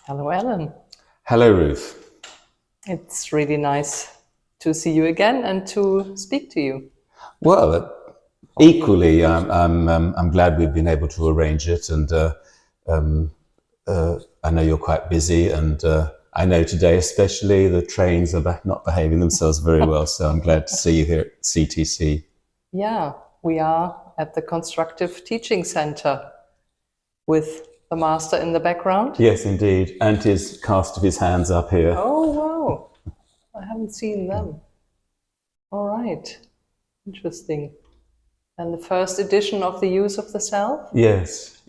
Hello, Alan. Hello, Ruth. It's really nice to see you again and to speak to you. Well, equally, I'm glad we've been able to arrange it, and I know you're quite busy, and I know today especially the trains are not behaving themselves very well, so I'm glad to see you here at CTC. Yeah, we are at the Constructive Teaching Centre with the master in the background. Yes, indeed, and his cast of his hands up here. Oh, wow. I haven't seen them. All right. Interesting. And the first edition of The Use of the Self? Yes.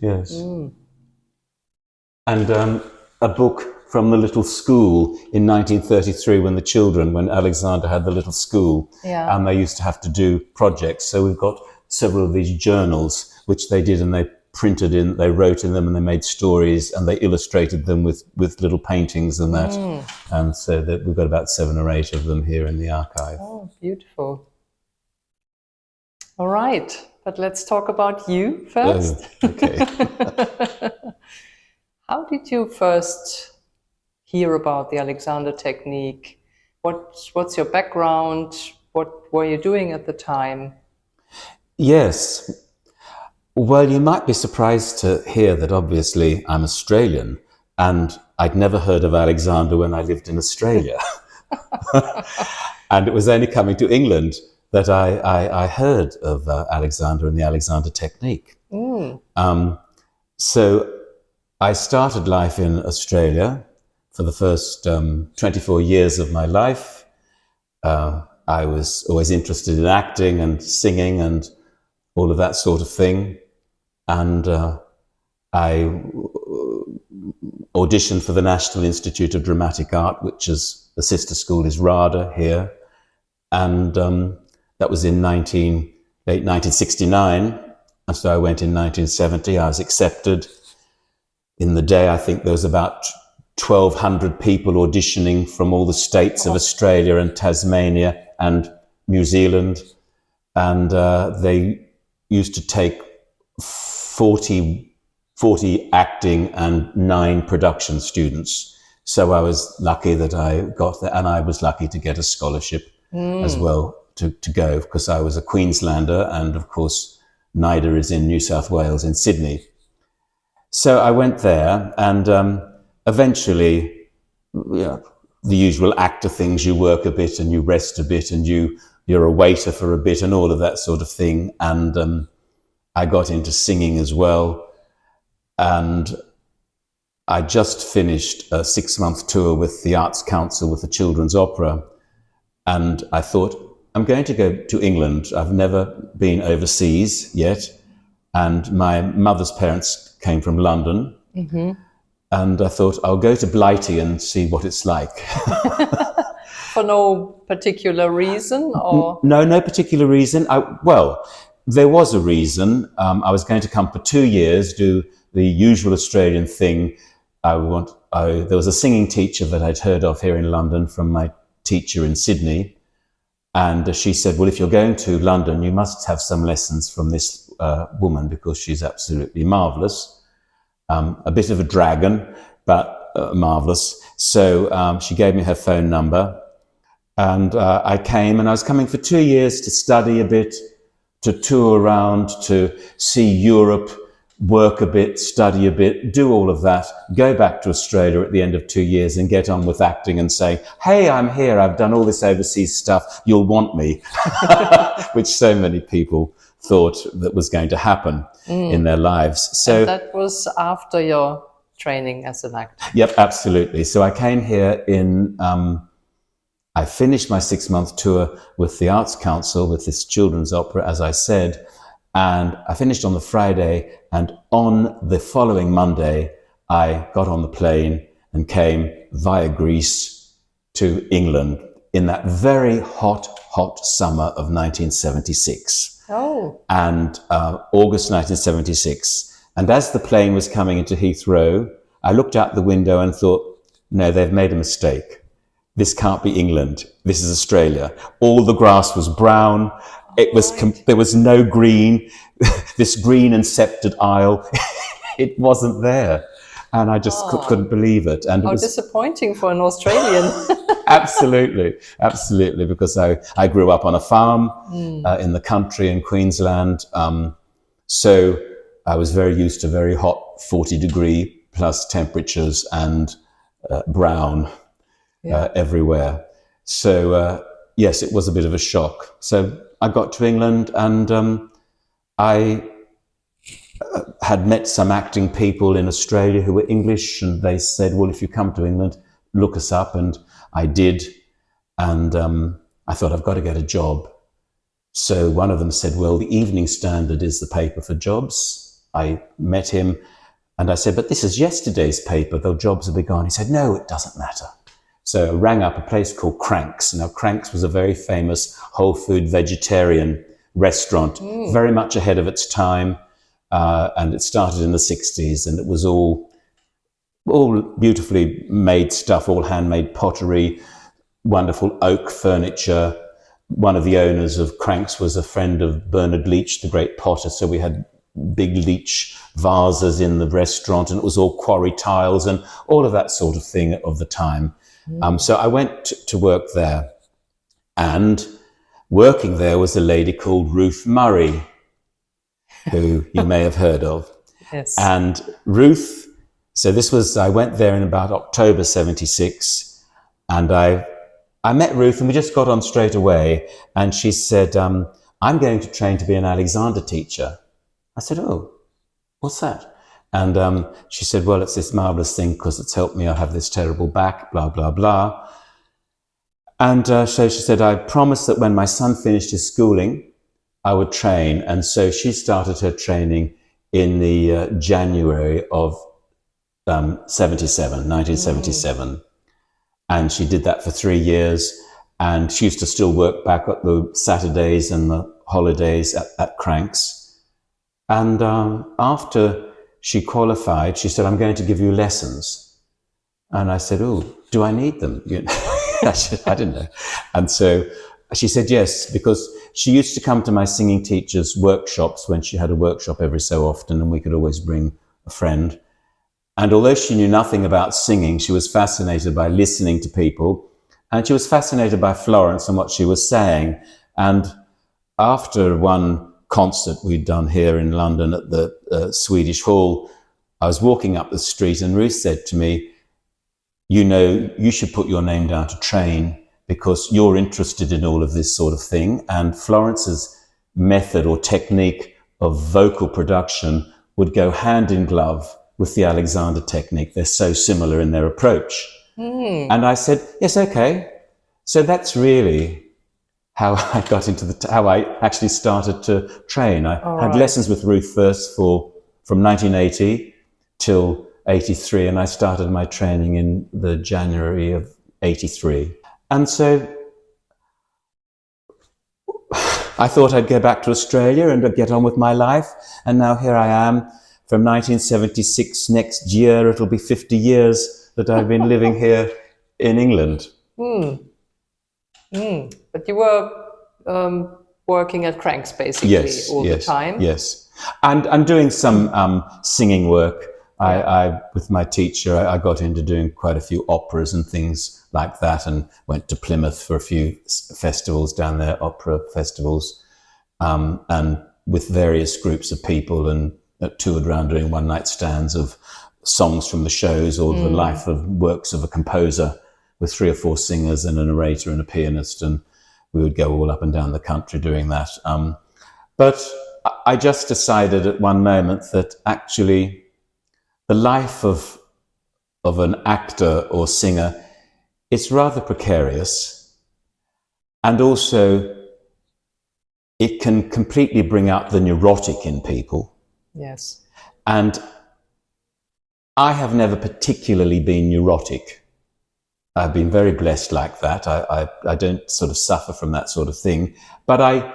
And a book from the little school in 1933 when Alexander had the little school, and they used to have to do projects. So we've got several of these journals which they did, and they wrote in them, and they made stories, and they illustrated them with little paintings and that. And so that we've got about 7 or 8 of them here in the archive. Oh, beautiful. All right, but let's talk about you first. Okay. How did you first hear about the Alexander technique? What's your background? What were you doing at the time? Yes. Well, you might be surprised to hear that obviously I'm Australian, and I'd never heard of Alexander when I lived in Australia. And it was only coming to England that I heard of Alexander and the Alexander technique. So I started life in Australia for the first 24 years of my life. I was always interested in acting and singing and all of that sort of thing. And I auditioned for the National Institute of Dramatic Art, which is the sister school is RADA here. And that was in late 1969. And so I went in 1970. I was accepted. In the day, I think there was about 1,200 people auditioning from all the states of Australia and Tasmania and New Zealand. And they used to take 40 acting and 9 production students. So I was lucky that I got there, and I was lucky to get a scholarship as well to go, because I was a Queenslander, and of course NIDA is in New South Wales in Sydney. So I went there, and eventually, the usual actor things, you work a bit and you rest a bit, and you're a waiter for a bit and all of that sort of thing. And I got into singing as well. And I just finished a 6-month tour with the Arts Council with the Children's Opera. And I thought, I'm going to go to England. I've never been overseas yet. And my mother's parents came from London. And I thought, I'll go to Blighty and see what it's like. For no particular reason? Or No particular reason. Well, there was a reason. I was going to come for 2 years, do the usual Australian thing. There was a singing teacher that I'd heard of here in London from my teacher in Sydney. And she said, well, if you're going to London, you must have some lessons from this woman, because she's absolutely marvellous. A bit of a dragon, but marvellous. So she gave me her phone number, and I came, and I was coming for 2 years to study a bit, to tour around, to see Europe, work a bit, study a bit, do all of that, go back to Australia at the end of 2 years and get on with acting and say, hey, I'm here, I've done all this overseas stuff, you'll want me, which so many people thought that was going to happen in their lives. So and that was after your training as an actor? Yep, absolutely. So I came here I finished my 6-month tour with the Arts Council, with this children's opera, as I said, and I finished on the Friday, and on the following Monday, I got on the plane and came via Greece to England in that very hot summer of 1976. And August 1976. And as the plane was coming into Heathrow, I looked out the window and thought, no, they've made a mistake. This can't be England. This is Australia. All the grass was brown. There was no green. This green and sceptred isle, it wasn't there. And I just couldn't believe it. And it How was disappointing for an Australian. absolutely, because I grew up on a farm in the country in Queensland. So I was very used to very hot 40-degree plus temperatures and brown everywhere. So yes, it was a bit of a shock. So I got to England, and I had met some acting people in Australia who were English, and they said, well, if you come to England, look us up. And I did. And I thought, I've got to get a job. So one of them said, well, the Evening Standard is the paper for jobs. I met him and I said, but this is yesterday's paper, though jobs will be gone. He said, no, it doesn't matter. So I rang up a place called Cranks. Now, Cranks was a very famous whole food vegetarian restaurant, very much ahead of its time. And it started in the 60s, and it was all beautifully made stuff, all handmade pottery, wonderful oak furniture. One of the owners of Cranks was a friend of Bernard Leach, the great potter. So we had big Leach vases in the restaurant, and it was all quarry tiles and all of that sort of thing of the time. So I went to work there, and working there was a lady called Ruth Murray, who you may have heard of. Yes. And Ruth, I went there in about October 76, and I met Ruth, and we just got on straight away. And she said, I'm going to train to be an Alexander teacher. I said, oh, what's that? And she said, well, it's this marvelous thing because it's helped me. I have this terrible back, blah, blah, blah. And so she said, I promised that when my son finished his schooling, I would train. And so she started her training in the January of 1977. And she did that for 3 years. And she used to still work back at the Saturdays and the holidays at Cranks. And after she qualified, she said, I'm going to give you lessons. And I said, oh, do I need them? You know, I didn't know. And so she said yes, because she used to come to my singing teacher's workshops when she had a workshop every so often, and we could always bring a friend. And although she knew nothing about singing, she was fascinated by listening to people, and she was fascinated by Florence and what she was saying. And after one concert we'd done here in London at the Swedish Hall, I was walking up the street, and Ruth said to me, you know, you should put your name down to train because you're interested in all of this sort of thing. And Florence's method or technique of vocal production would go hand in glove with the Alexander technique. They're so similar in their approach. And I said, yes, okay. So that's really how I got into how I actually started to train. I had lessons with Ruth first from 1980 till 83, and I started my training in the January of 83. And so I thought I'd go back to Australia and get on with my life. And now here I am from 1976. Next year, it'll be 50 years that I've been living here in England. But you were working at Cranks basically all the time? Yes. And doing some singing work. I with my teacher, I got into doing quite a few operas and things like that, and went to Plymouth for a few festivals down there, opera festivals, and with various groups of people, and toured around doing one-night stands of songs from the shows or the life of works of a composer with 3 or 4 singers and a narrator and a pianist, and we would go all up and down the country doing that. But I just decided at one moment that actually the life of an actor or singer, it's rather precarious, and also it can completely bring out the neurotic in people. Yes. And I have never particularly been neurotic. I've been very blessed like that. I don't sort of suffer from that sort of thing, but I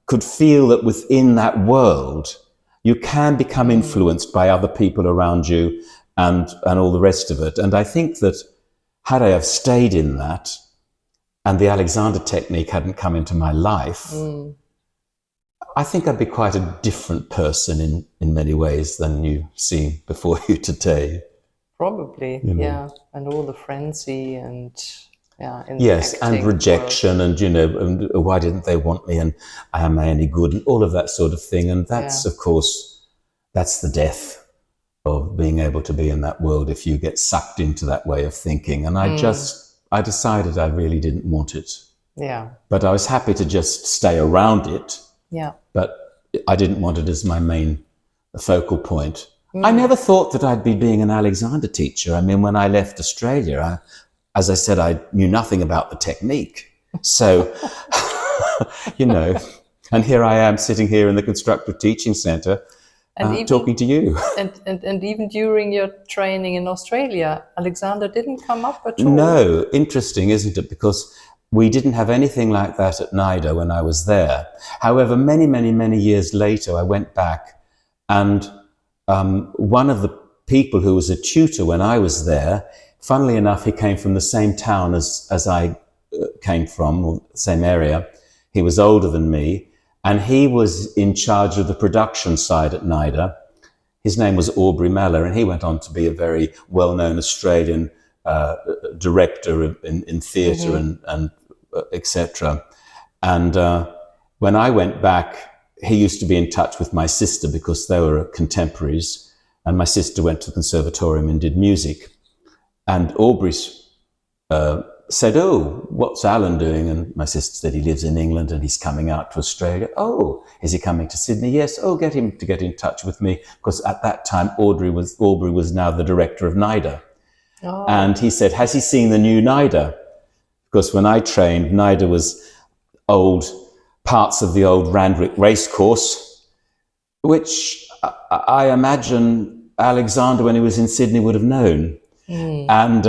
could feel that within that world, you can become influenced by other people around you and all the rest of it. And I think that had I have stayed in that and the Alexander technique hadn't come into my life, I think I'd be quite a different person in many ways than you see before you today. Probably, You know. yeah. And all the frenzy and in Yes, the and acting rejection, world. and why didn't they want me, and am I any good, and all of that sort of thing. And that's, of course, that's the death of being able to be in that world if you get sucked into that way of thinking. And I decided I really didn't want it. Yeah. But I was happy to just stay around it. Yeah. But I didn't want it as my main focal point. I never thought that I'd be being an Alexander teacher. I mean, when I left Australia, as I said, I knew nothing about the technique. So, and here I am sitting here in the Constructive Teaching Centre talking to you. And even during your training in Australia, Alexander didn't come up at all. No, interesting, isn't it? Because we didn't have anything like that at NIDA when I was there. However, many, many, many years later, I went back, and one of the people who was a tutor when I was there, funnily enough, he came from the same town as I came from, or the same area. He was older than me, and he was in charge of the production side at NIDA. His name was Aubrey Mellor, and he went on to be a very well-known Australian director in theatre and etc. And when I went back, he used to be in touch with my sister because they were contemporaries, and my sister went to the conservatorium and did music. And Aubrey said, "Oh, what's Alan doing?" And my sister said, "He lives in England and he's coming out to Australia." "Oh, is he coming to Sydney?" "Yes." "Oh, get him to get in touch with me," because at that time Aubrey was now the director of NIDA. Oh. And he said, "Has he seen the new NIDA?" Because when I trained, NIDA was parts of the old Randwick racecourse, which I imagine Alexander, when he was in Sydney, would have known. And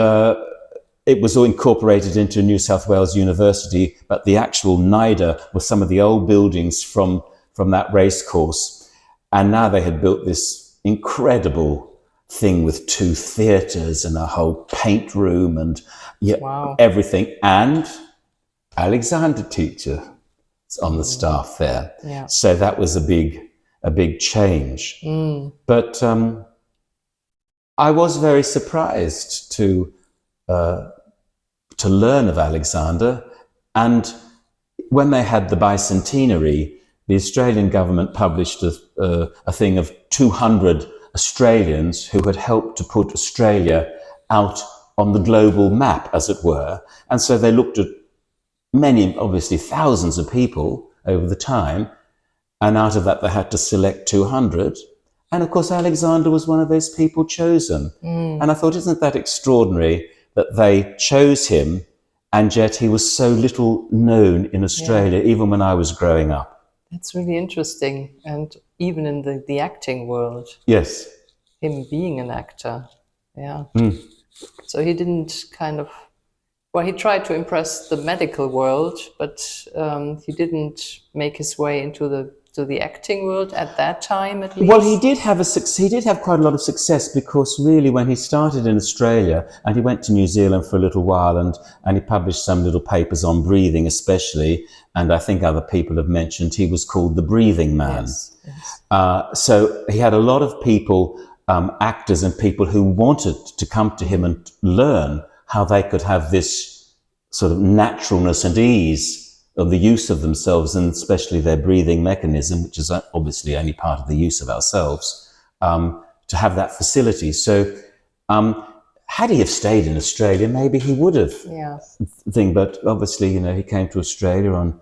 it was all incorporated into New South Wales University, but the actual NIDA was some of the old buildings from that racecourse. And now they had built this incredible thing with 2 theatres and a whole paint room and everything. And Alexander teacher on the staff there. Yeah. So that was a big change. But I was very surprised to learn of Alexander. And when they had the bicentenary, the Australian government published a thing of 200 Australians who had helped to put Australia out on the global map, as it were. And so they looked at many, obviously thousands of people over the time, and out of that they had to select 200. And of course, Alexander was one of those people chosen. And I thought, isn't that extraordinary that they chose him, and yet he was so little known in Australia, even when I was growing up. That's really interesting. And even in the acting world. Yes. Him being an actor. Yeah. So he didn't he tried to impress the medical world, but he didn't make his way into the acting world at that time, at least. Well, he did have quite a lot of success, because really when he started in Australia, and he went to New Zealand for a little while, and he published some little papers on breathing especially, and I think other people have mentioned he was called the Breathing Man. Yes. So he had a lot of people, actors and people who wanted to come to him and learn how they could have this sort of naturalness and ease of the use of themselves, and especially their breathing mechanism, which is obviously only part of the use of ourselves, to have that facility. So had he have stayed in Australia, maybe he would have but obviously, he came to Australia on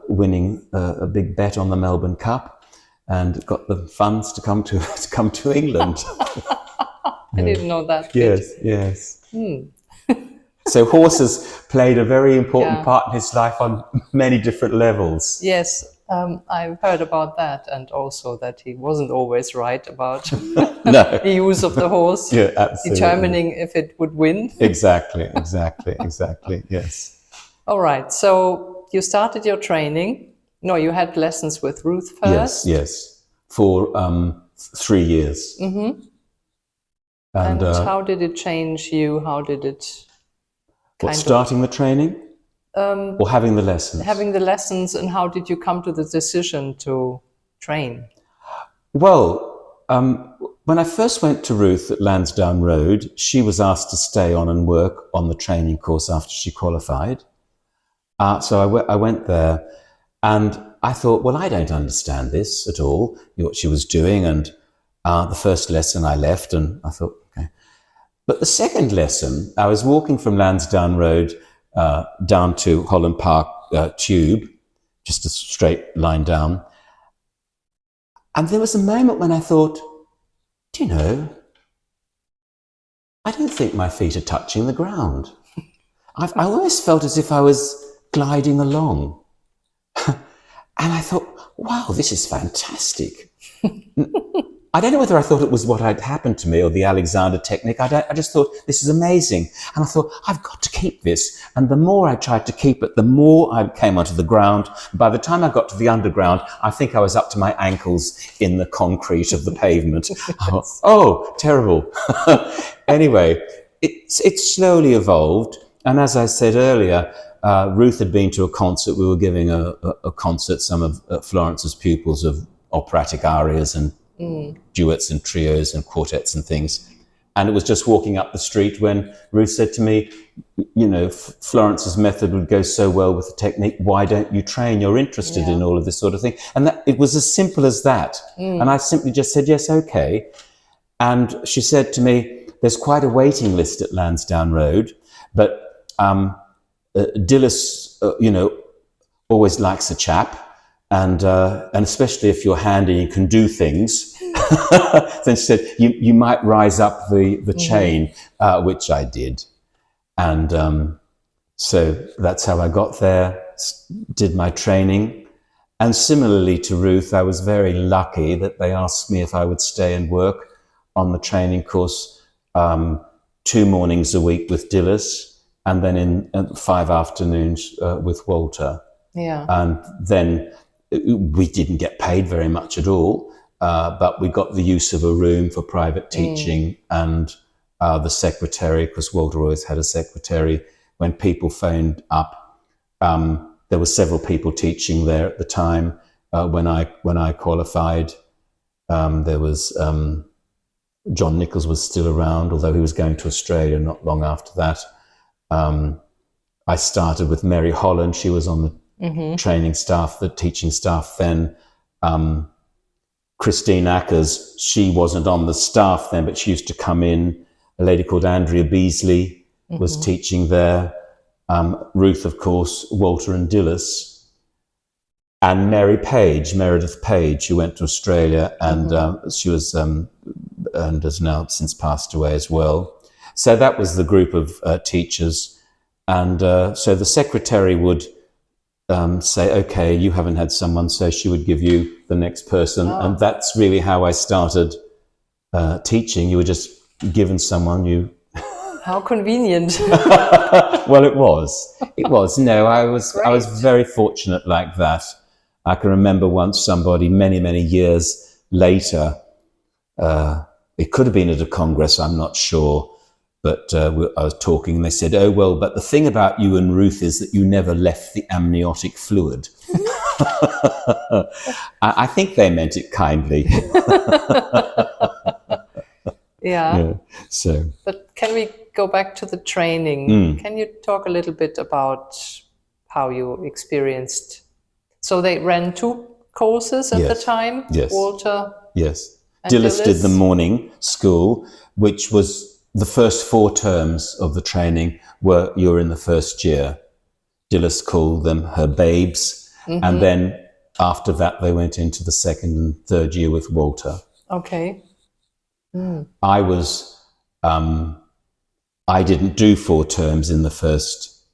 winning a big bet on the Melbourne Cup, and got the funds to come to England. I didn't know that. Yes. So horses played a very important part in his life on many different levels. Yes, I've heard about that, and also that he wasn't always right about the use of the horse, determining if it would win. Exactly, yes. All right, so you started your training. No, you had lessons with Ruth first? Yes, for 3 years. Mm-hmm. And how did it change you? How did it... starting the training or having the lessons? Having the lessons, and how did you come to the decision to train? Well, When I first went to Ruth at Landsdown Road, she was asked to stay on and work on the training course after she qualified. So I went there, and I thought, well, I don't understand this at all, what she was doing. And the first lesson I left, and I thought, okay. But the second lesson, I was walking from Landsdown Road down to Holland Park Tube, just a straight line down. And there was a moment when I thought, do you know, I don't think my feet are touching the ground. I almost felt as if I was gliding along. And I thought, wow, this is fantastic. I don't know whether I thought it was what had happened to me or the Alexander technique. I just thought, this is amazing. And I thought, I've got to keep this. And the more I tried to keep it, the more I came onto the ground. By the time I got to the underground, I think I was up to my ankles in the concrete of the pavement. Oh, terrible. Anyway, it slowly evolved. And as I said earlier, Ruth had been to a concert. We were giving a concert, some of Florence's pupils, of operatic arias and duets and trios and quartets and things. And it was just walking up the street when Ruth said to me, you know, Florence's method would go so well with the technique. Why don't you train? You're interested in all of this sort of thing. And that, it was as simple as that. And I simply just said, yes, okay. And she said to me, there's quite a waiting list at Landsdown Road, but Dilys, you know, always likes a chap. And especially if you're handy and you can do things, then she said, you might rise up the chain, which I did. And so that's how I got there, did my training. And similarly to Ruth, I was very lucky that they asked me if I would stay and work on the training course 2 mornings a week with Dilys, and then in 5 afternoons with Walter. Yeah. And then we didn't get paid very much at all, but we got the use of a room for private teaching and the secretary, because Walter always had a secretary. When people phoned up, there were several people teaching there at the time. When I qualified, there was John Nichols was still around, although he was going to Australia not long after that. I started with Mary Holland. She was on the training staff, the teaching staff then. Christine Ackers, she wasn't on the staff then, but she used to come in. A lady called Andrea Beasley was teaching there. Ruth, of course, Walter and Dilys. And Mary Page, Meredith Page, who went to Australia, and she was, and has now since passed away as well. So that was the group of teachers. And so the secretary would say, okay, you haven't had someone, so she would give you the next person. And that's really how I started teaching. You were just given someone you... How convenient. Well, it was. No, I was very fortunate like that. I can remember once somebody many years later, it could have been at a congress, I'm not sure, but I was talking and they said, oh, well, but the thing about you and Ruth is that you never left the amniotic fluid. I think they meant it kindly. Yeah. So. But can we go back to the training? Can you talk a little bit about how you experienced? So they ran 2 courses at the time? Yes. Walter? Yes. Dilys did the morning school, which was the first 4 terms of the training were you're in the first year. Dilys called them her babes. And then after that, they went into the 2nd and 3rd year with Walter. Okay. I was, I didn't do 4 terms in the first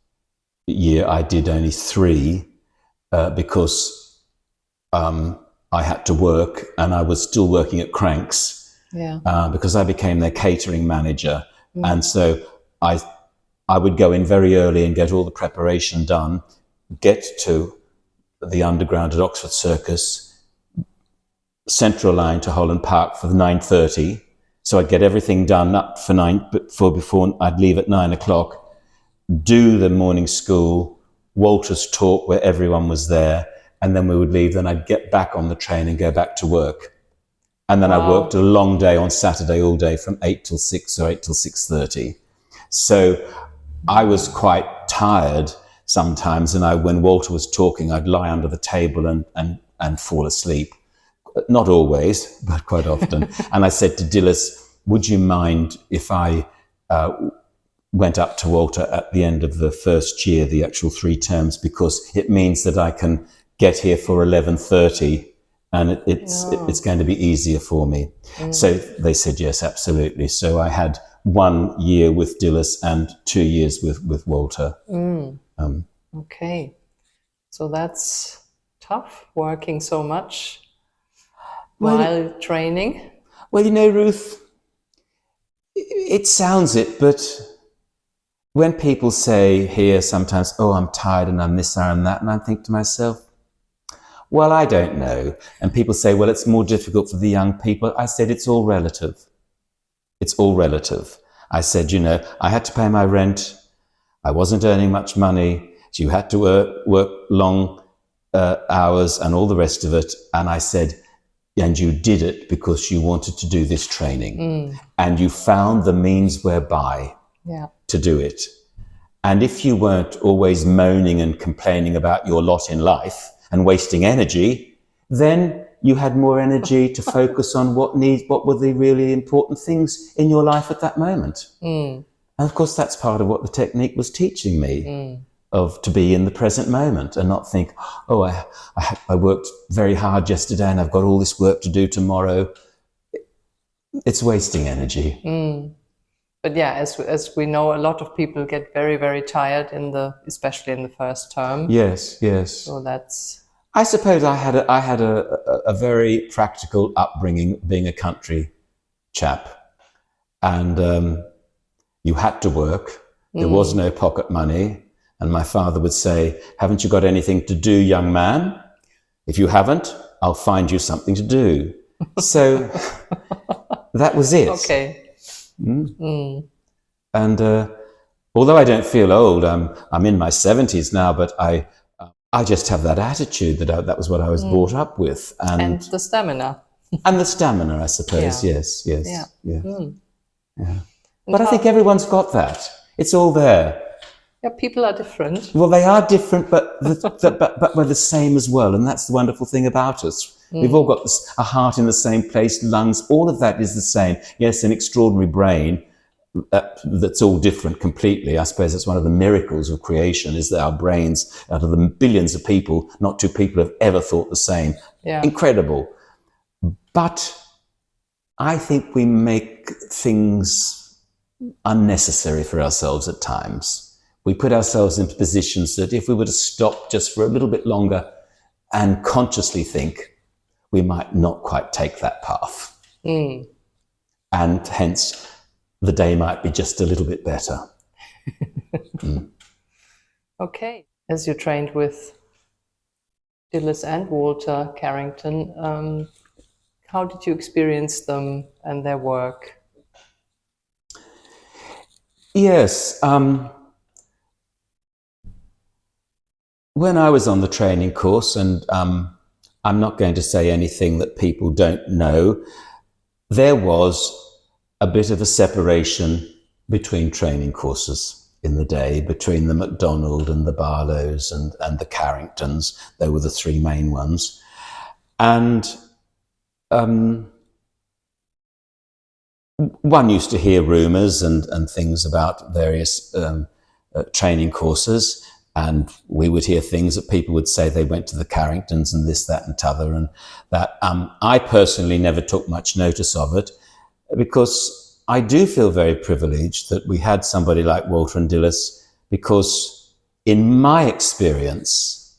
year. I did only 3 because I had to work, and I was still working at Cranks because I became their catering manager. And so I would go in very early and get all the preparation done, get to the underground at Oxford Circus, Central Line to Holland Park for 9:30. So I'd get everything done up for before I'd leave at 9 o'clock, do the morning school, Walter's talk where everyone was there, and then we would leave. Then I'd get back on the train and go back to work. And then I Wow. worked a long day on Saturday all day from 8 till 6 or 8 till 6:30. So I was quite tired sometimes, and when Walter was talking, I'd lie under the table and fall asleep. Not always, but quite often. And I said to Dilys, would you mind if I went up to Walter at the end of the first year, the actual 3 terms, because it means that I can get here for 11:30 and it's going to be easier for me. So they said, yes, absolutely. So I had 1 year with Dilys and 2 years with Walter. Okay. So that's tough, working so much while training. Well, you know, Ruth, it sounds it, but when people say here sometimes, oh, I'm tired and I'm this, that and that, and I think to myself, well, I don't know. And people say, well, it's more difficult for the young people. I said, it's all relative. It's all relative. I said, you know, I had to pay my rent. I wasn't earning much money. So you had to work long hours and all the rest of it. And I said, and you did it because you wanted to do this training. And you found the means whereby to do it. And if you weren't always moaning and complaining about your lot in life and wasting energy, then you had more energy to focus on what were the really important things in your life at that moment. And of course, that's part of what the technique was teaching me, to be in the present moment and not think, oh, I worked very hard yesterday and I've got all this work to do tomorrow. It's wasting energy. But yeah, as we know, a lot of people get very, very tired especially in the first term. Yes, yes. So that's. I suppose I had a very practical upbringing, being a country chap, and you had to work. There was no pocket money, and my father would say, "Haven't you got anything to do, young man? If you haven't, I'll find you something to do." So that was it. Okay. And although I don't feel old, I'm in my 70s now, but I just have that attitude that was what I was brought up with, and the stamina. And the stamina, I suppose. Yeah. Yes. But I think everyone's got that. It's all there. Yeah, people are different. Well, they are different, but we're the same as well, and that's the wonderful thing about us. We've all got a heart in the same place, lungs, all of that is the same. Yes, an extraordinary brain that's all different completely. I suppose that's one of the miracles of creation, is that our brains, out of the billions of people, not 2 people have ever thought the same. Yeah. Incredible. But I think we make things unnecessary for ourselves at times. We put ourselves into positions that if we were to stop just for a little bit longer and consciously think, we might not quite take that path. And hence, the day might be just a little bit better. Okay. As you trained with Dilys and Walter Carrington, how did you experience them and their work? Yes. When I was on the training course, and I'm not going to say anything that people don't know, there was a bit of a separation between training courses in the day, between the MacDonald and the Barlows and the Carringtons. They were the 3 main ones. And one used to hear rumours and things about various training courses, and we would hear things that people would say they went to the Carringtons and this, that and t'other, and that I personally never took much notice of it, because I do feel very privileged that we had somebody like Walter and Dilys, because in my experience,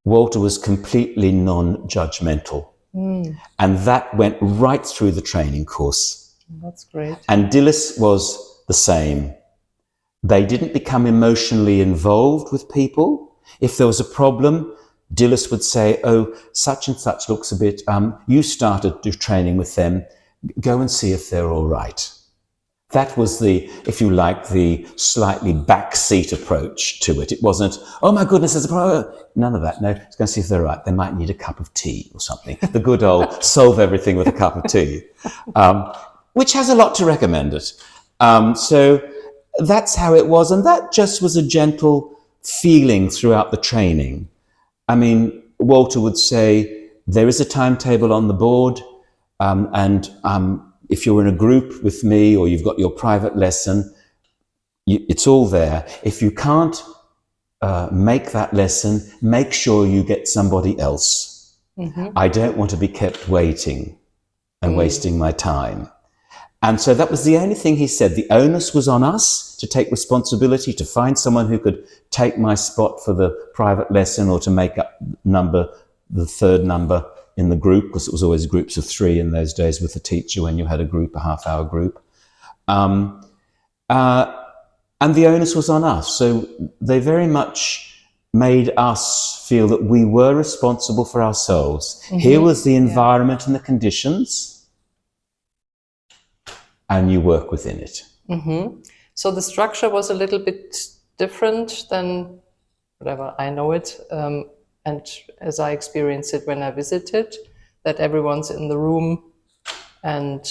Walter was completely non-judgmental. And that went right through the training course. That's great. And Dilys was the same. They didn't become emotionally involved with people. If there was a problem, Dilys would say, oh, such and such looks a bit, you started training with them, go and see if they're all right. That was the, if you like, the slightly backseat approach to it. It wasn't, oh my goodness, there's a problem. None of that. No, it's going to see if they're right. They might need a cup of tea or something. The good old solve everything with a cup of tea, which has a lot to recommend it. So that's how it was. And that just was a gentle feeling throughout the training. I mean, Walter would say, there is a timetable on the board, if you're in a group with me or you've got your private lesson, it's all there. If you can't make that lesson, make sure you get somebody else. Mm-hmm. I don't want to be kept waiting and wasting my time. And so that was the only thing he said. The onus was on us to take responsibility, to find someone who could take my spot for the private lesson or to make up the third number in the group, because it was always groups of 3 in those days with a teacher when you had a group, a half-hour group. And the onus was on us. So they very much made us feel that we were responsible for ourselves. Mm-hmm. Here was the environment and the conditions, and you work within it. Mm-hmm. So the structure was a little bit different than whatever I know it. And as I experienced it when I visited, that everyone's in the room and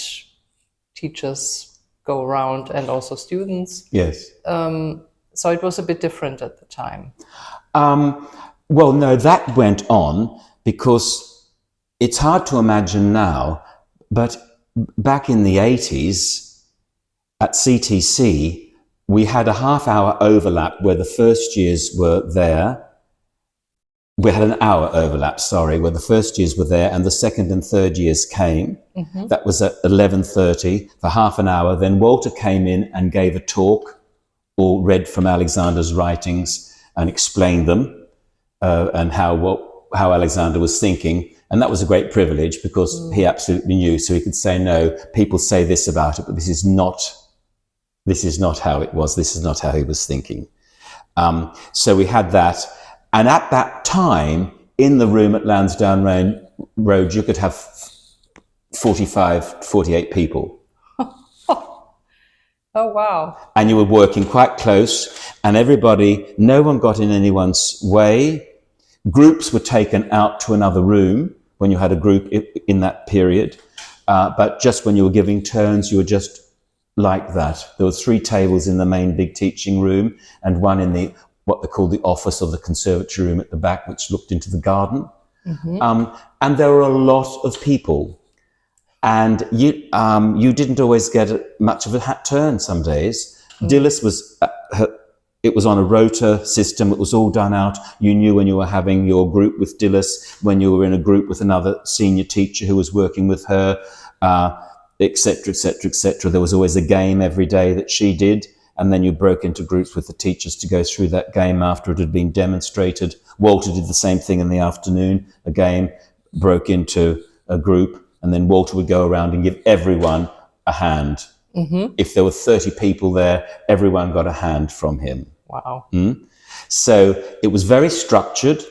teachers go around and also students. Yes. So it was a bit different at the time. Well, no, that went on because it's hard to imagine now, but back in the 80s at CTC, we had a half-hour overlap where the first years were there. We had an hour overlap, where the first years were there and the second and third years came. Mm-hmm. That was at 11:30 for half an hour. Then Walter came in and gave a talk or read from Alexander's writings and explained them and how Alexander was thinking. And that was a great privilege because he absolutely knew. So he could say, no, people say this about it, but this is not how it was. This is not how he was thinking. So we had that. And at that time, in the room at Landsdown Road, you could have 45, 48 people. Oh, wow. And you were working quite close, and no one got in anyone's way. Groups were taken out to another room when you had a group in that period. But just when you were giving turns, you were just like that. There were 3 tables in the main big teaching room and one in what they called the office or the conservatory room at the back, which looked into the garden. Mm-hmm. And there were a lot of people. And you didn't always get much of a turn some days. Mm-hmm. Dilys it was on a rota system. It was all done out. You knew when you were having your group with Dilys, when you were in a group with another senior teacher who was working with her, etc., etc., etc. There was always a game every day that she did. And then you broke into groups with the teachers to go through that game after it had been demonstrated. Walter did the same thing in the afternoon. A game, broke into a group, and then Walter would go around and give everyone a hand. Mm-hmm. If there were 30 people there, everyone got a hand from him. Wow. So it was very structured,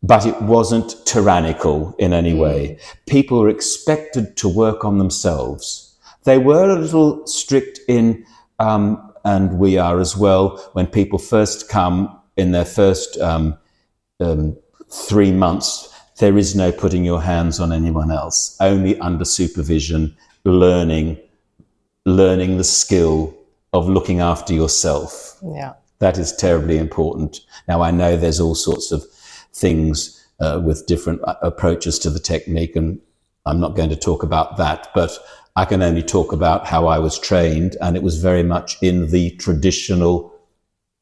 but it wasn't tyrannical in any way. People were expected to work on themselves. They were a little strict in... and we are as well, when people first come in their first 3 months, there is no putting your hands on anyone else, only under supervision, learning the skill of looking after yourself. Yeah. That is terribly important. Now, I know there's all sorts of things with different approaches to the technique, and I'm not going to talk about that, but I can only talk about how I was trained, and it was very much in the traditional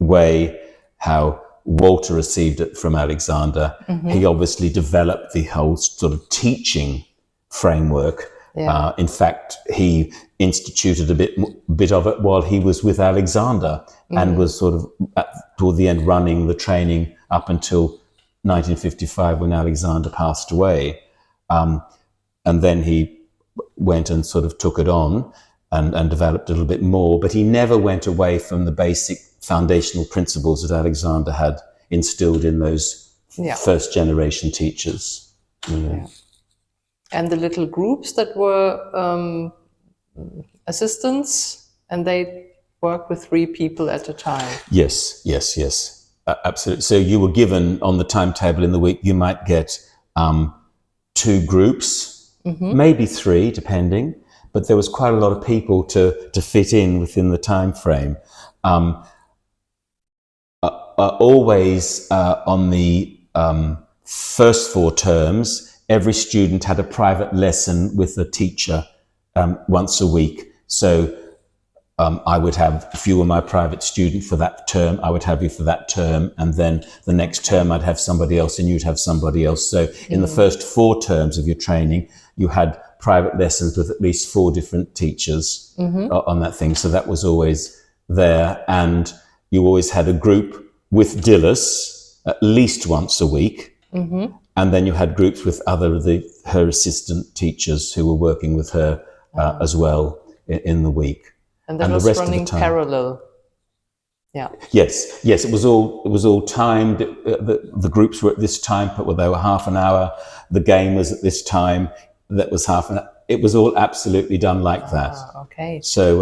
way how Walter received it from Alexander. Mm-hmm. He obviously developed the whole sort of teaching framework. Yeah. In fact, he instituted a bit of it while he was with Alexander, and was sort of toward the end running the training up until 1955 when Alexander passed away. And then he went and sort of took it on and developed a little bit more, but he never went away from the basic foundational principles that Alexander had instilled in those first generation teachers. Yeah. And the little groups that were assistants, And they work with 3 people at a time. Yes. Absolutely. So you were given on the timetable in the week, you might get 2 groups, maybe 3, depending, but there was quite a lot of people to fit in within the time frame. Always on the first 4 terms, every student had a private lesson with a teacher once a week. So I would have, if you were my private student for that term, I would have you for that term. And then the next term I'd have somebody else and you'd have somebody else. So in the first 4 terms of your training, you had private lessons with at least 4 different teachers on that thing. So that was always there. And you always had a group with Dilys at least once a week. And then you had groups with her assistant teachers who were working with her as well in the week. And that was running parallel. Yeah. Yes. It was all timed. The groups were at this time, but they were half an hour. The game was at this time. That was half an hour. It was all absolutely done like that. Okay. So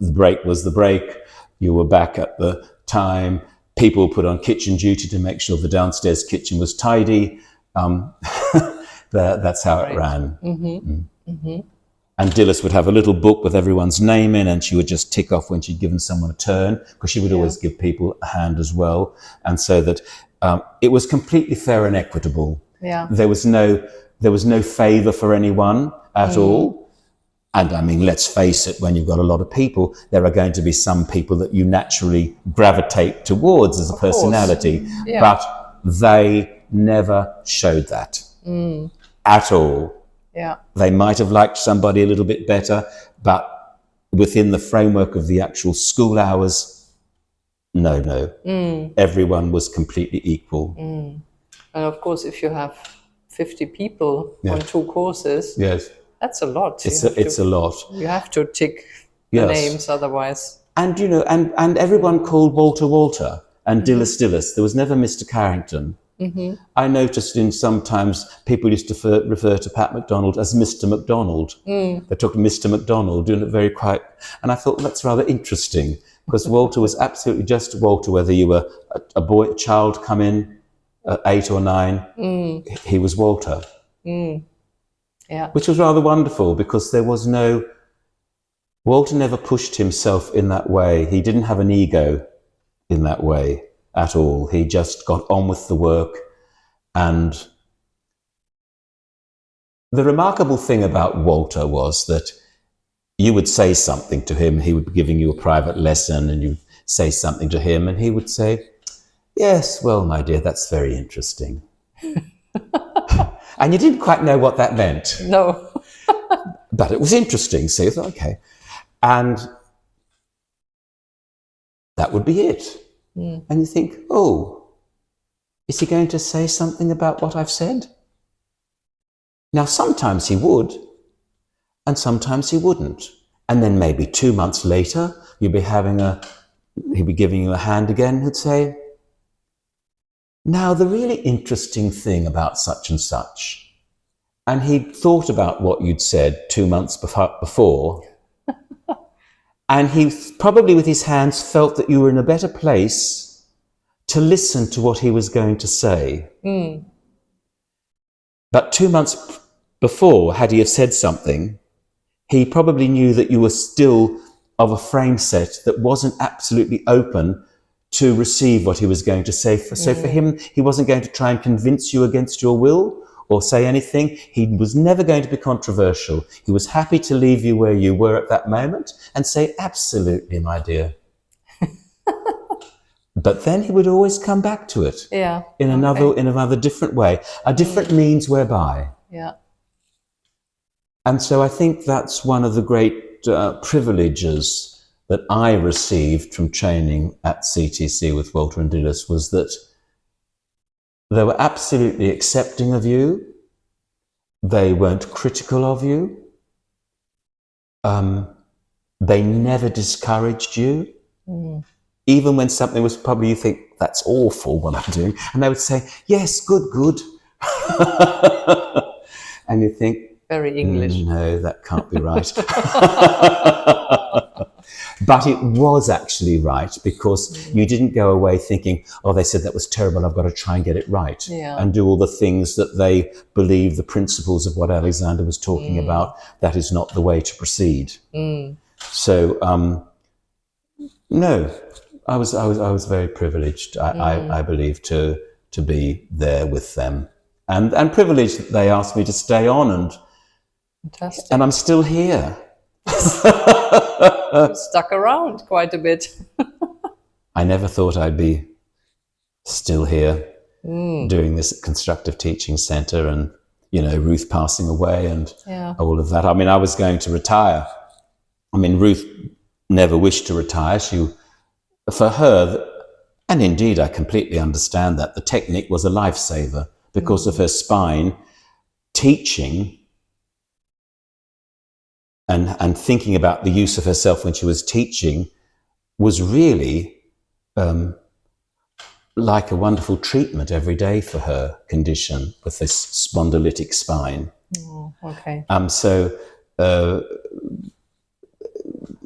the break was the break. You were back at the time. People put on kitchen duty to make sure the downstairs kitchen was tidy. That's how it ran. And Dilys would have a little book with everyone's name in, and she would just tick off when she'd given someone a turn, because she would always give people a hand as well. And so that it was completely fair and equitable. Yeah. There was no favour for anyone at all. And I mean, let's face it, when you've got a lot of people, there are going to be some people that you naturally gravitate towards as a personality. Yeah. But they never showed that at all. Yeah. They might have liked somebody a little bit better, but within the framework of the actual school hours, no. Everyone was completely equal. And of course, if you have 50 people on 2 courses, that's a lot. It's a lot. You have to tick the names, otherwise. And you know, and everyone called Walter and Dilys. There was never Mr. Carrington. I noticed sometimes people used to refer to Pat MacDonald as Mr. MacDonald. They talked to Mr. MacDonald, doing it very quiet. And I thought that's rather interesting, because Walter was absolutely just Walter, whether you were a child come in at 8 or 9, he was Walter. Yeah. Which was rather wonderful, because Walter never pushed himself in that way. He didn't have an ego in that way at all. He just got on with the work. And the remarkable thing about Walter was that you would say something to him, he would be giving you a private lesson, and you'd say something to him, and he would say, "Yes, well, my dear, that's very interesting." And you didn't quite know what that meant. No. But it was interesting, so you thought, okay. And that would be it. And you think, oh, is he going to say something about what I've said? Now, sometimes he would, and sometimes he wouldn't. And then maybe 2 months later, he'd be giving you a hand again, he'd say, "Now, the really interesting thing about such and such." And he'd thought about what you'd said 2 months before. And he probably with his hands felt that you were in a better place to listen to what he was going to say. But 2 months before, had he have said something, he probably knew that you were still of a frame set that wasn't absolutely open to receive what he was going to say. So for him, he wasn't going to try and convince you against your will or say anything. He was never going to be controversial. He was happy to leave you where you were at that moment and say, "Absolutely, my dear." But then he would always come back to it in another different way, a different means whereby. Yeah. And so I think that's one of the great privileges that I received from training at CTC with Walter and Dilys, was that they were absolutely accepting of you. They weren't critical of you. They never discouraged you. Even when something was probably, you think, that's awful what I'm doing. And they would say, "Yes, good." And you think, very English. No, that can't be right. But it was actually right, because you didn't go away thinking, oh, they said that was terrible, I've got to try and get it right. And do all the things that they believe, the principles of what Alexander was talking about. That is not the way to proceed. So, no, I was very privileged, I believe, to be there with them. And privileged that they asked me to stay on, and I'm still here. Stuck around quite a bit. I never thought I'd be still here doing this at Constructive Teaching Centre, and, you know, Ruth passing away and all of that. I mean, I was going to retire. I mean, Ruth never wished to retire. For her, and indeed I completely understand that, the technique was a lifesaver because of her spine. Teaching and thinking about the use of herself when she was teaching was really like a wonderful treatment every day for her condition with this spondylitic spine.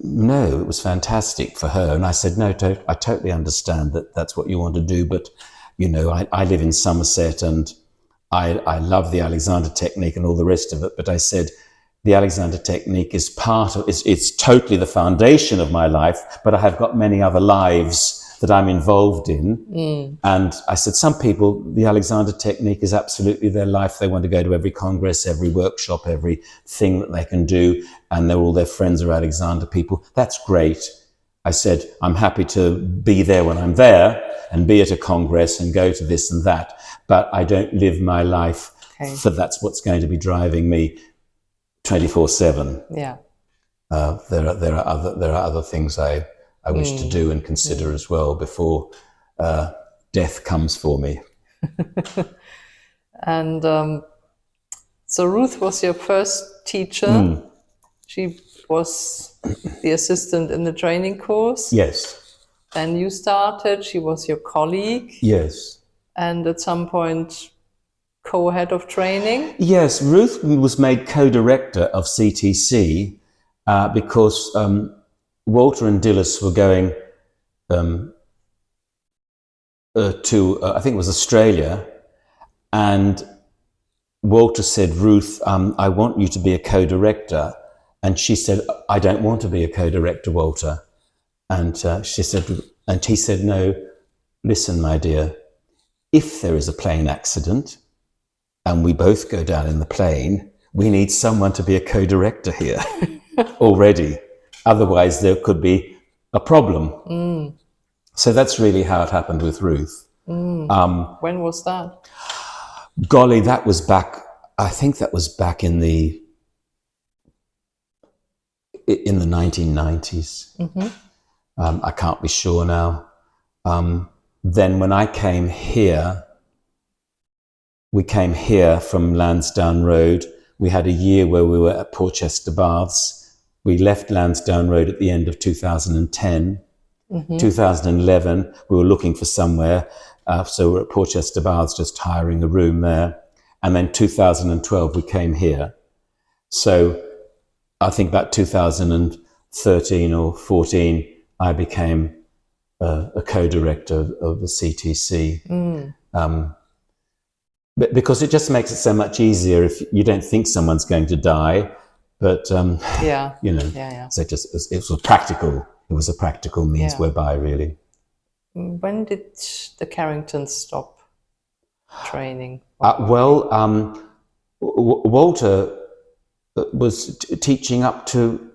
No, it was fantastic for her. And I said, no, I totally understand that that's what you want to do. But, you know, I live in Somerset, and I love the Alexander technique and all the rest of it. But I said, the Alexander technique is it's totally the foundation of my life, but I have got many other lives that I'm involved in. And I said, some people, the Alexander technique is absolutely their life. They want to go to every congress, every workshop, every thing that they can do, and all their friends are Alexander people. That's great. I said, I'm happy to be there when I'm there and be at a congress and go to this and that, but I don't live my life for that's what's going to be driving me 24/7. There are other things I wish to do and consider as well before death comes for me. And so Ruth was your first teacher. She was the assistant in the training course. Yes. Then you started. She was your colleague. Yes. And at some point, co-head of training. Yes, Ruth was made co-director of CTC because Walter and Dilys were going to, I think it was Australia, and Walter said, Ruth, I want you to be a co-director. And she said, I don't want to be a co-director, Walter. And he said, no, listen, my dear, if there is a plane accident and we both go down in the plane, we need someone to be a co-director here already. Otherwise, there could be a problem. So that's really how it happened with Ruth. When was that? Golly, that was back, I think that was back in the 1990s. I can't be sure now. Then when I came here, we came here from Landsdown Road. We had a year where we were at Porchester Baths. We left Landsdown Road at the end of 2010. 2011, we were looking for somewhere. So we're at Porchester Baths, just hiring a room there. And then 2012, we came here. So I think about 2013 or 14, I became a co-director of the CTC. Because it just makes it so much easier if you don't think someone's going to die, but you know, so it was practical. It was a practical means whereby, really. When did the Carringtons stop training? Walter was teaching up to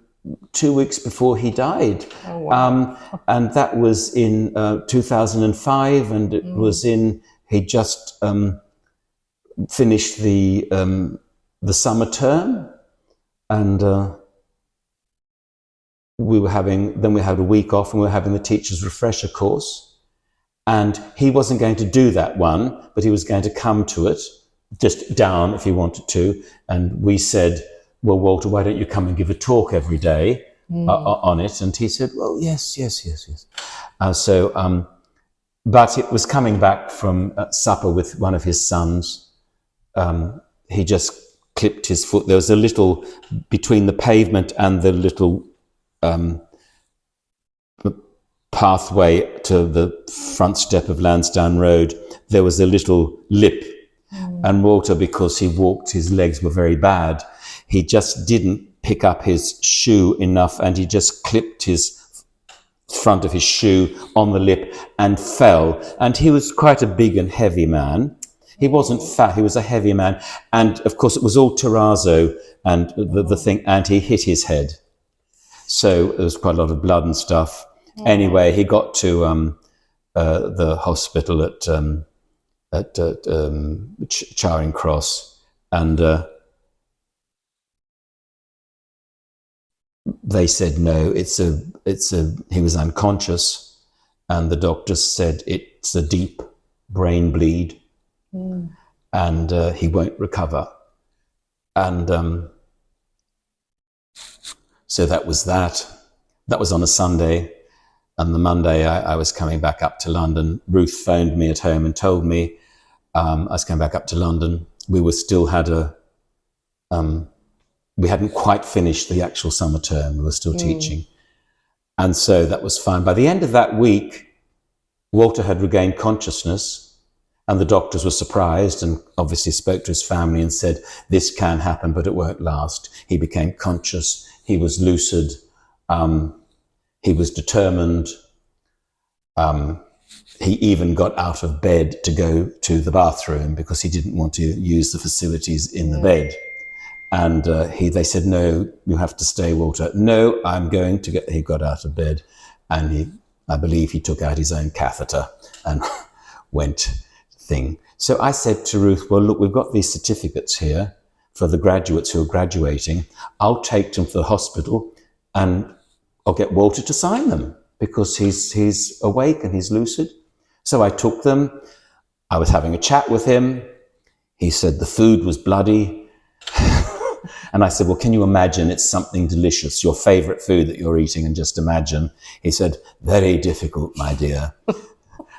2 weeks before he died. Oh, wow. And that was in 2005, and it was he just finished the summer term, and we had a week off, and we were having the teacher's refresher course, and he wasn't going to do that one, but he was going to come to it, just down if he wanted to. And we said, well, Walter, why don't you come and give a talk every day on it? And he said, well, yes. But it was coming back from supper with one of his sons. He just clipped his foot. There was a little, between the pavement and the little pathway to the front step of Landsdown Road, there was a little lip. And Walter, because he walked, his legs were very bad, he just didn't pick up his shoe enough, and he just clipped his front of his shoe on the lip and fell. And he was quite a big and heavy man. He wasn't fat, he was a heavy man. And of course it was all terrazzo and the thing, and he hit his head. So there was quite a lot of blood and stuff. Anyway, he got to the hospital at Charing Cross, and they said no, he was unconscious, and the doctors said it's a deep brain bleed, and he won't recover. And so that was that. That was on a Sunday. And the Monday I was coming back up to London. Ruth phoned me at home and told me I was coming back up to London. We hadn't quite finished the actual summer term. We were still teaching. And so that was fine. By the end of that week, Walter had regained consciousness, and the doctors were surprised and obviously spoke to his family and said, this can happen, but it won't last. He became conscious. He was lucid. He was determined. He even got out of bed to go to the bathroom because he didn't want to use the facilities in the bed. And they said, no, you have to stay, Walter. No, I'm going to get... He got out of bed, and I believe he took out his own catheter and went thing. So I said to Ruth, well, look, we've got these certificates here for the graduates who are graduating. I'll take them to the hospital and I'll get Walter to sign them because he's awake and he's lucid. So I took them. I was having a chat with him. He said the food was bloody. And I said, well, can you imagine it's something delicious, your favorite food that you're eating, and just imagine. He said, very difficult, my dear.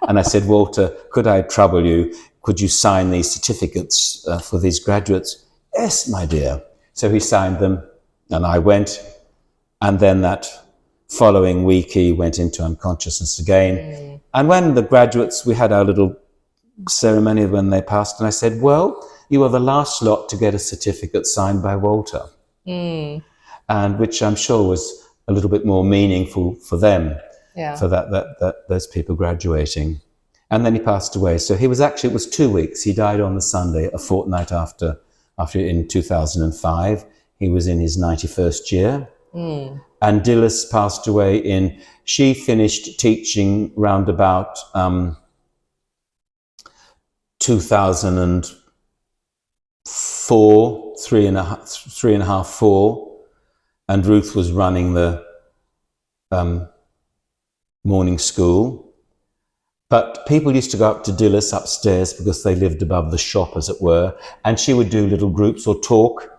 And I said, Walter, could I trouble you? Could you sign these certificates for these graduates? Yes, my dear. So he signed them, and I went. And then that following week, he went into unconsciousness again. And when the graduates, we had our little ceremony when they passed, and I said, well, you are the last lot to get a certificate signed by Walter. And which I'm sure was a little bit more meaningful for them, for those people graduating. And then he passed away. So he was actually, it was 2 weeks. He died on the Sunday, a fortnight after in 2005. He was in his 91st year. And Dilys passed away she finished teaching round about 2004, three and a half, 4. And Ruth was running the morning school. But people used to go up to Dilys upstairs because they lived above the shop, as it were. And she would do little groups or talk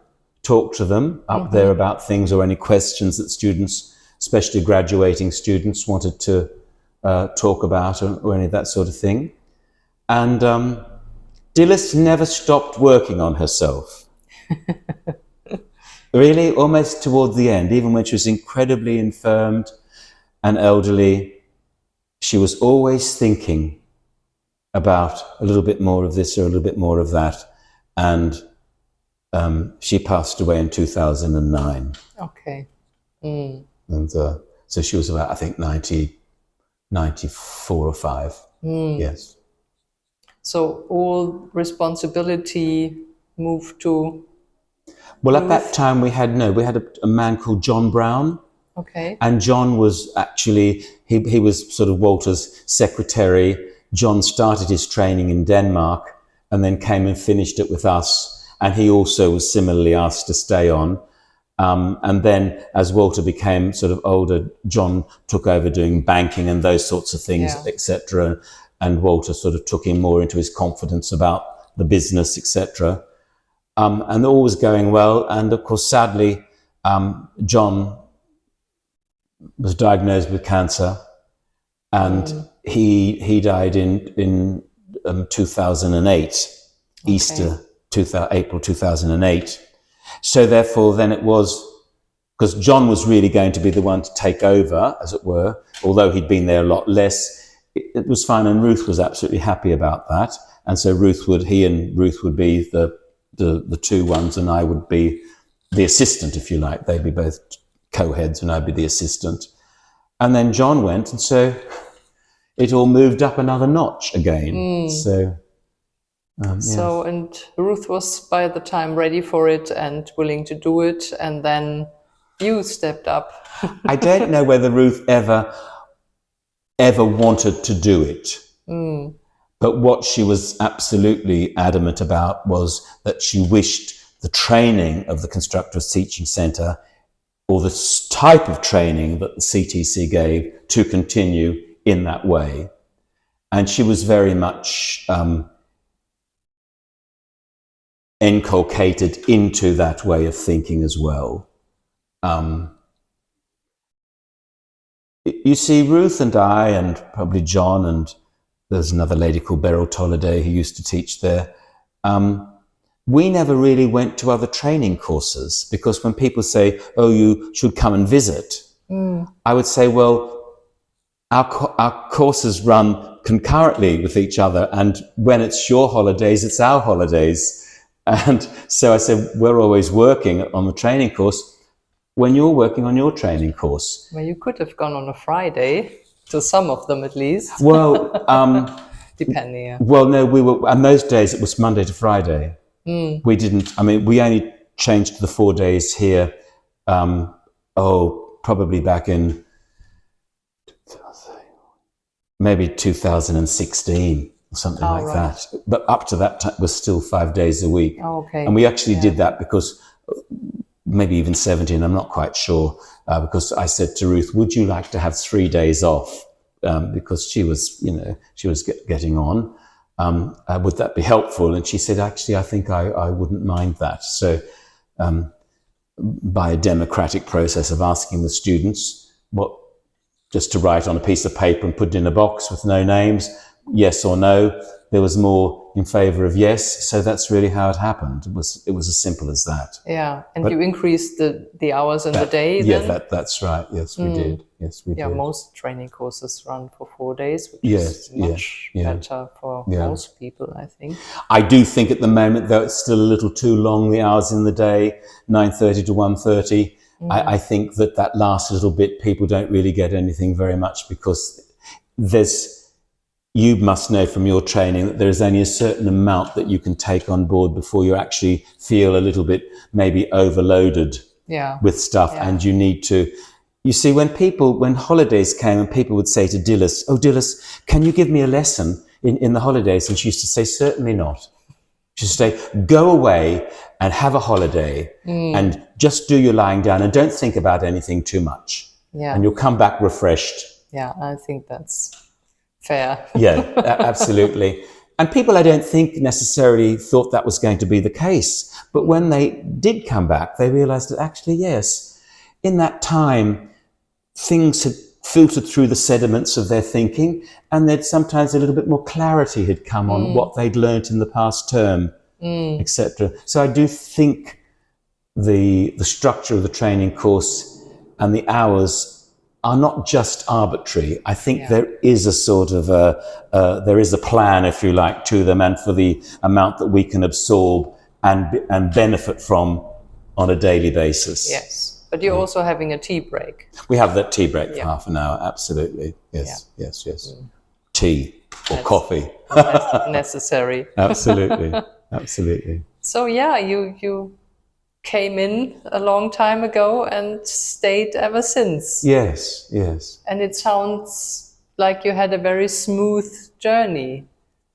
to them up there about things or any questions that students, especially graduating students, wanted to talk about or any of that sort of thing. And Dilys never stopped working on herself. Really, almost towards the end, even when she was incredibly infirmed and elderly, she was always thinking about a little bit more of this or a little bit more of that. And she passed away in 2009. Okay. And so she was about, I think, 94 or 5. Yes. So all responsibility moved to... Well, at that time we had a man called John Brown. Okay. And John was actually, he was sort of Walter's secretary. John started his training in Denmark and then came and finished it with us. And he also was similarly asked to stay on. And then as Walter became sort of older, John took over doing banking and those sorts of things, etc. And Walter sort of took him more into his confidence about the business, etc. And all was going well. And of course, sadly, John was diagnosed with cancer, and he died in 2008, Easter, April 2008. So therefore, then it was because John was really going to be the one to take over, as it were, although he'd been there a lot less. It was fine, and Ruth was absolutely happy about that. And so he and Ruth would be the two ones, and I would be the assistant, if you like. They'd be both co-heads, and I'd be the assistant. And then John went, and so it all moved up another notch again. So, So, and Ruth was by the time ready for it and willing to do it, and then you stepped up. I don't know whether Ruth ever wanted to do it. But what she was absolutely adamant about was that she wished the training of the Constructive Teaching Centre, or the type of training that the CTC gave, to continue in that way. And she was very much inculcated into that way of thinking as well. You see, Ruth and I, and probably John, and there's another lady called Beryl Tolliday who used to teach there, we never really went to other training courses, because when people say, oh, you should come and visit, I would say, well, our courses run concurrently with each other, and when it's your holidays, it's our holidays. And so I said, we're always working on the training course when you're working on your training course. Well, you could have gone on a Friday, to some of them at least. Well, depending. Yeah. Well, no, we were, and those days it was Monday to Friday. We didn't, I mean, we only changed to the 4 days here, probably back in maybe 2016 or something like that. But up to that time was still 5 days a week. Oh, okay. And we actually did that because, maybe even 17, I'm not quite sure, because I said to Ruth, would you like to have 3 days off? Because she was, she was getting on. Would that be helpful? And she said, actually, I think I wouldn't mind that. So by a democratic process of asking the students just to write on a piece of paper and put it in a box with no names, yes or no, there was more in favour of yes. So that's really how it happened. It was as simple as that. Yeah, and you increased the hours in the day yeah, then? that's right. Yes, we did. Yes, we did. Yeah, most training courses run for 4 days, which is much better for most people, I think. I do think at the moment, though, it's still a little too long, the hours in the day, 9:30 to 1:30. I think that last little bit, people don't really get anything very much, because you must know from your training that there is only a certain amount that you can take on board before you actually feel a little bit maybe overloaded with stuff. And you need to, you see, when holidays came and people would say to Dilys, oh, Dilys, can you give me a lesson in the holidays? And she used to say, certainly not. She used to say, go away and have a holiday and just do your lying down and don't think about anything too much. Yeah. And you'll come back refreshed. Yeah, I think that's fair. Yeah, absolutely. And people, I don't think, necessarily thought that was going to be the case. But when they did come back, they realized that actually, yes, in that time, things had filtered through the sediments of their thinking, and that sometimes a little bit more clarity had come on what they'd learnt in the past term, etc. So I do think the structure of the training course and the hours are not just arbitrary. I think there is a sort of there is a plan, if you like, to them, and for the amount that we can absorb and benefit from on a daily basis. Yes. But you're also having a tea break. We have that tea break for half an hour, absolutely. Yes. Tea or coffee. Necessary. Absolutely, absolutely. So you came in a long time ago and stayed ever since. Yes. And it sounds like you had a very smooth journey.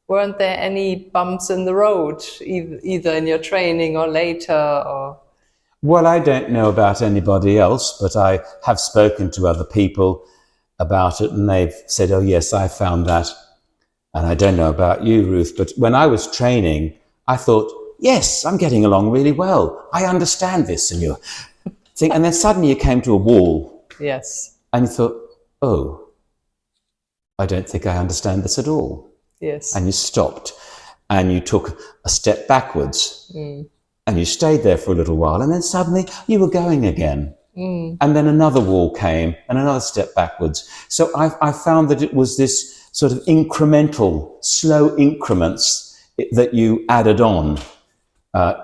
Weren't there any bumps in the road, either in your training or later? Or? Well, I don't know about anybody else, but I have spoken to other people about it, and they've said, oh yes, I found that. And I don't know about you, Ruth, but when I was training, I thought, yes, I'm getting along really well. I understand this. And you think, and then suddenly you came to a wall. Yes. And you thought, oh, I don't think I understand this at all. Yes. And you stopped and you took a step backwards and you stayed there for a little while, and then suddenly you were going again. And then another wall came and another step backwards. So I found that it was this sort of incremental, slow increments that you added on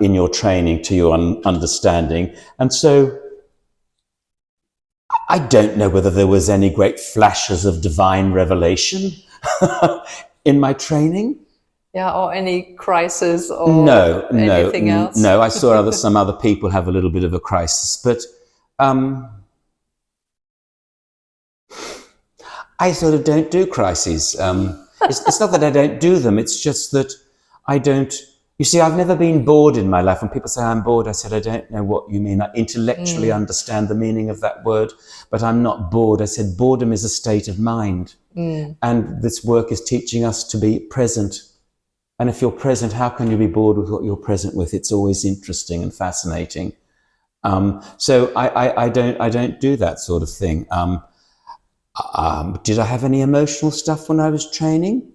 in your training to your understanding. And so I don't know whether there was any great flashes of divine revelation in my training. Yeah, or any crisis or anything else? No, I saw some other people have a little bit of a crisis, but I sort of don't do crises. It's not that I don't do them, it's just that I don't... You see, I've never been bored in my life. When people say I'm bored, I said, I don't know what you mean. I intellectually understand the meaning of that word, but I'm not bored. I said, boredom is a state of mind. And this work is teaching us to be present. And if you're present, how can you be bored with what you're present with? It's always interesting and fascinating. So I don't do that sort of thing. Did I have any emotional stuff when I was training?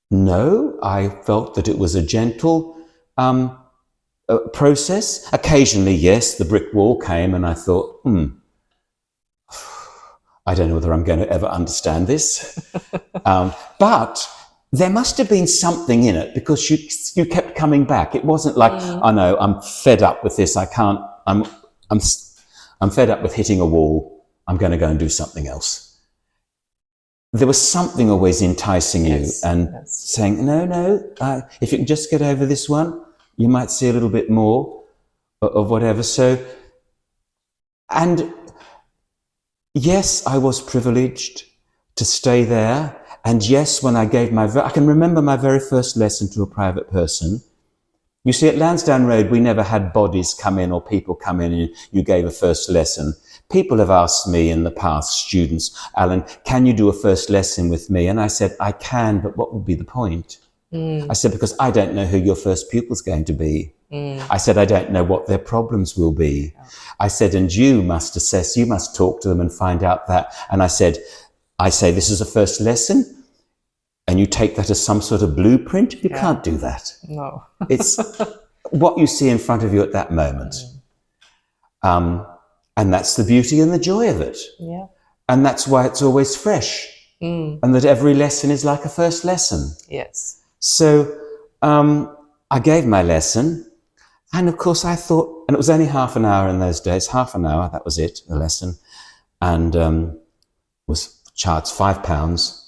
No, I felt that it was a gentle process. Occasionally, yes, the brick wall came and I thought, I don't know whether I'm going to ever understand this. But there must have been something in it because you kept coming back. It wasn't like, oh no, I'm fed up with this. I can't, I'm fed up with hitting a wall. I'm going to go and do something else. There was something always enticing you and saying, no, if you can just get over this one, you might see a little bit more of whatever. So, and yes, I was privileged to stay there. And yes, when I gave I can remember my very first lesson to a private person. You see, at Landsdown Road, we never had bodies come in or people come in and you gave a first lesson. People have asked me in the past, students, Alan, can you do a first lesson with me? And I said, I can, but what would be the point? I said, because I don't know who your first pupil's going to be. I said, I don't know what their problems will be. I said, and you must assess, you must talk to them and find out that. And I say, this is a first lesson. And you take that as some sort of blueprint. You can't do that. No. It's what you see in front of you at that moment. And that's the beauty and the joy of it. Yeah. And that's why it's always fresh. And that every lesson is like a first lesson. Yes. So I gave my lesson. And of course I thought, and it was only half an hour in those days, half an hour, that was it, the lesson. And was charged £5.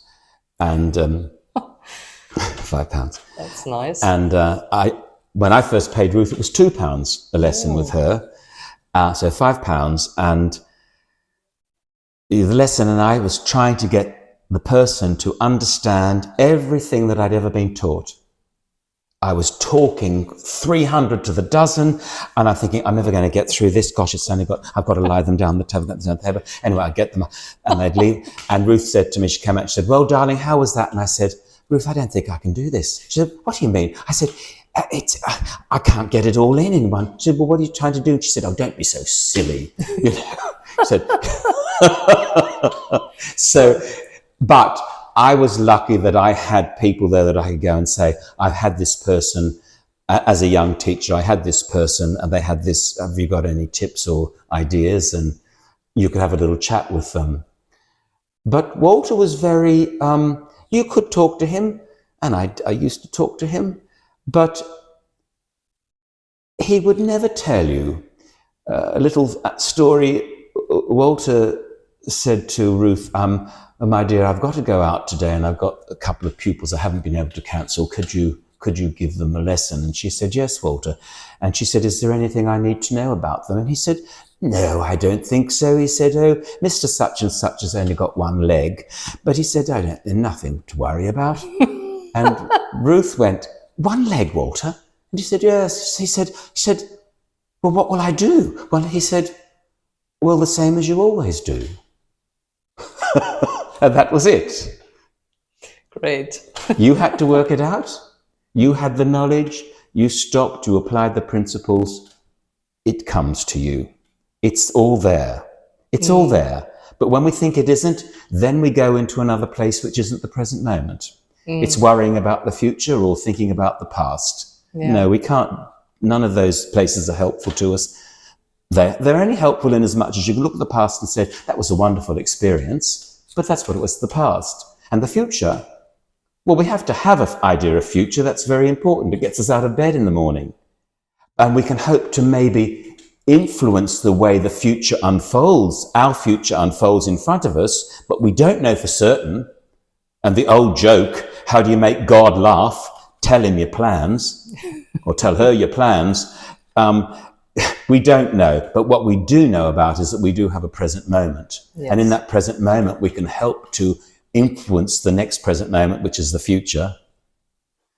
And £5. That's nice. And when I first paid Ruth, it was £2 a lesson with her. So £5, and the lesson, and I was trying to get the person to understand everything that I'd ever been taught. I was talking 300 to the dozen, and I'm thinking, I'm never going to get through this. Gosh, I've got to lie them down the table. Anyway, I get them, and they'd leave. And Ruth said to me, she came out, she said, well, darling, how was that? And I said, Ruth, I don't think I can do this. She said, what do you mean? I said, I can't get it all in one. She said, well, what are you trying to do? And she said, oh, don't be so silly. You know? She said, so, but I was lucky that I had people there that I could go and say, I've had this person, as a young teacher, I had this person and they had this, have you got any tips or ideas? And you could have a little chat with them. But Walter was very, you could talk to him, and I used to talk to him, but he would never tell you. A little story, Walter said to Ruth, my dear, I've got to go out today and I've got a couple of pupils I haven't been able to cancel. Could you give them a lesson? And she said, yes, Walter. And she said, is there anything I need to know about them? And he said, no, I don't think so. He said, oh, Mr. Such and Such has only got one leg. But he said, there's nothing to worry about. And Ruth went, one leg, Walter? And he said, yes. He said, well, what will I do? Well, he said, well, the same as you always do. And that was it. Great. You had to work it out. You had the knowledge. You stopped. You applied the principles. It comes to you. It's all there. It's all there. But when we think it isn't, then we go into another place which isn't the present moment. It's worrying about the future or thinking about the past. Yeah. No, we can't. None of those places are helpful to us. They're only helpful in as much as you can look at the past and say, that was a wonderful experience, but that's what it was, the past. And the future, well, we have to have an idea of future. That's very important. It gets us out of bed in the morning. And we can hope to maybe influence the way the future unfolds. Our future unfolds in front of us, but we don't know for certain. And the old joke, how do you make God laugh? Tell him your plans, or tell her your plans. We don't know, but what we do know about is that we do have a present moment. Yes. And in that present moment, we can help to influence the next present moment, which is the future.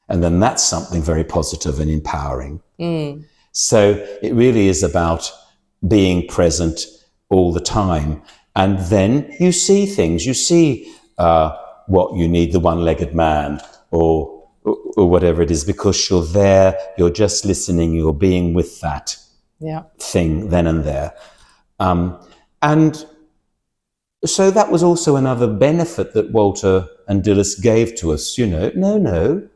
And then that's something very positive and empowering. Mm. So it really is about being present all the time. And then you see things, you see what you need, the one-legged man or whatever it is, because you're there, you're just listening, you're being with that thing then and there. And so that was also another benefit that Walter and Dilys gave to us, no,